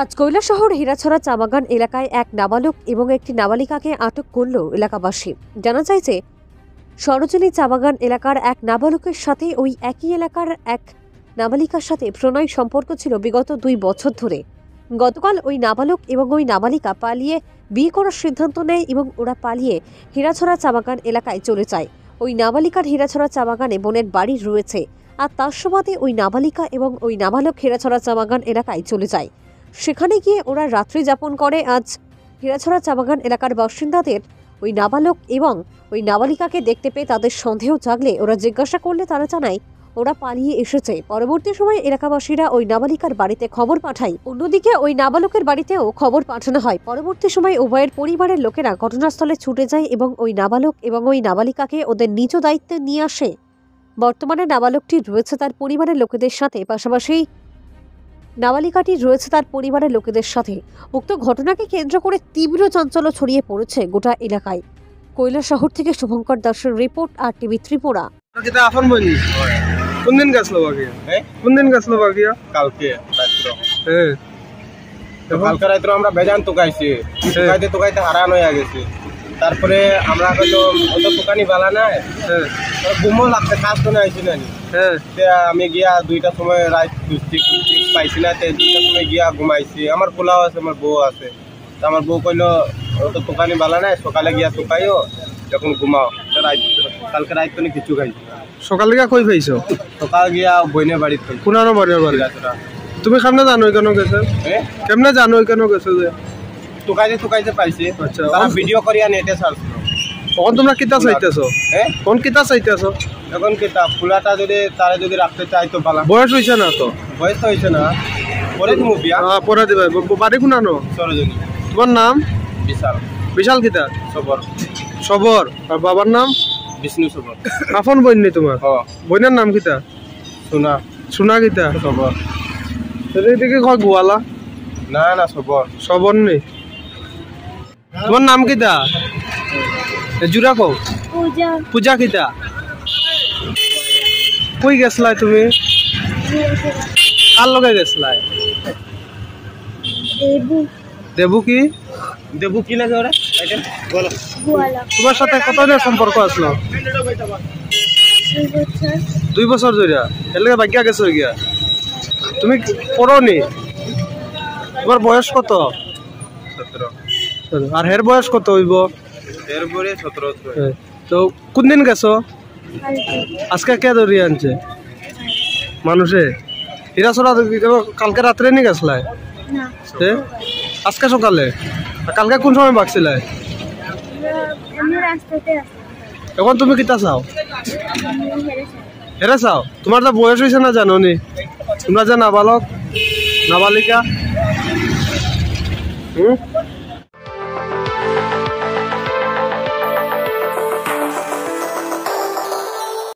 আজ কৈলাসহর হীরাছড়া চা বাগান এলাকায় এক নাবালক এবং একটি নাবালিকাকে আটক করল এলাকাবাসী। জানা যায় যে সরোজিনী চা বাগান এলাকার এক নাবালকের সাথে ওই একই এলাকার এক নাবালিকার সাথে প্রণয় সম্পর্ক ছিল বিগত 2 বছর ধরে। গতকাল ওই নাবালক এবং ওই নাবালিকা পালিয়ে বিয়ে করার সিদ্ধান্ত নেয় এবং ওরা পালিয়ে হীরাছড়া চা বাগান এলাকায় চলে যায়। ওই নাবালিকার হীরাছড়া চা বাগানে বোনের বাড়ি রয়েছে, আর তার সুবাদে ওই নাবালিকা এবং ওই নাবালক হীরাছড়া চা বাগান এলাকায় চলে যায়। সেখানে গিয়ে ওরা রাত্রি যাপন করে। আজ হীরাছড়া চা বাগান এলাকার বাসিন্দাদের ওই নাবালক এবং ওই নাবালিকাকে দেখতে পেয়ে তাদের সন্দেহ জাগলে ওরা জিজ্ঞাসা করলে তারা জানায় ওরা পালিয়ে এসেছে। পরবর্তী সময়ে এলাকাবাসীরা ওই নাবালিকার বাড়িতে খবর পাঠায়, অন্যদিকে ওই নাবালকের বাড়িতেও খবর পাঠানো হয়। পরবর্তী সময়ে উভয়ের পরিবারের লোকেরা ঘটনাস্থলে ছুটে যায় এবং ওই নাবালক এবং ওই নাবালিকাকে ওদের নিজ দায়িত্বে নিয়ে আসে। বর্তমানে নাবালকটি রয়েছে তার পরিবারের লোকেদের সাথে, পাশাপাশি নাবালিকাটি রয়েছে তার পরিবারের লোকেদের সাথে। উক্ত ঘটনাকে কেন্দ্র করে তীব্র চাঞ্চল্য ছড়িয়ে পড়েছে গোটা এলাকায়। কৈলাসহর থেকে শুভঙ্কর দাসের রিপোর্ট, আর টিভি ত্রিপুরা। কোন দিন গেছিল বাগিয়া? কোন দিন গেছিল বাগিয়া? কালকে রাত্র। কালকে রাত্র আমরা বেজান তোকাইছি, তোকাইতে হারান হয়ে গেছি। তারপরে আমরা হয়তো অত দোকানি বালা নাই, ঘুমও লাগছে, কাজ তো আইসি না। আমি গিয়া 2টার সময় রাত পাইছি না, 2টার সময় গিয়া ঘুমাইছি। আমার পোলাও আছে, আমার বউ আছে। আমার বউ কইলো অত দোকানি বালা নাই, সকালে গিয়া তোকাইও, যখন ঘুমাও। কালকে রাত তো কিছু খাইছি। সকালে গিয়া কই পাইছো? সকাল গিয়া বইনের বাড়িতে। কোনানো বইনের বাড়ি? তুমি কেমনে জানো কেন গেছে? কেমনে জানো কেন গেছে? যে তোকাইতে পাইছি। আচ্ছা, ভিডিও করিয়া নেটে ছাড়ছিল। তখন তোমরা কিতা চাইতেছো? কোন কিতা চাইতেছো? এখন কিতা ফুলাটা যদি তারে যদি রাখতে চাই তো ভালো। বয়স হইছে না তো? বয়স তো হইছে না, পরে তুমি বিয়া। পরে দিবা। বাড়ি কোনানো? সরোজিনী। তোমার নাম? বিশাল। বিশাল কিতা? সবর। সবর। আর বাবার নাম? বিষ্ণু সবর। আপন বোন নি তোমার? বোনের নাম কিতা? সোনা। সোনা কিতা? সবর। এদিকে কয় গোয়ালা? না না, সবর। সবর নি। তোমার নাম কিতা? জুরা কও। পূজা। পূজা কিতা? কই গেছলাই তুমি? কার লগে গেছলাই? দেবু। দেবু কি? দেবু কি লাগে ওরা? বলো। গোয়ালা। তোমার সাথে কতদিনের সম্পর্ক আসলো? 2 বছর। 2 বছর ধরে? এর লগে ভাগ্যা গেছো গিয়া? তুমি পড়নি? তোমার বয়স কত? 17। আর হের বয়স কত হইব? এর পরে 17। তো কোন দিন গেছো? আজকে কে ধরিয়ে আনছে মানুষে? হীরাছড়া কালকে রাত্রে নি গেছলাই? না, আজকে সকালে? কালকে কোন সময় বাগছিলাই? আমি রাস্তাতে আছি। এখন তুমি কিতা চাও? হেরে চাও? তোমার তো বয়স হয়েছে না, জানো নি? তোমরা যে নাবালক নাবালিকা,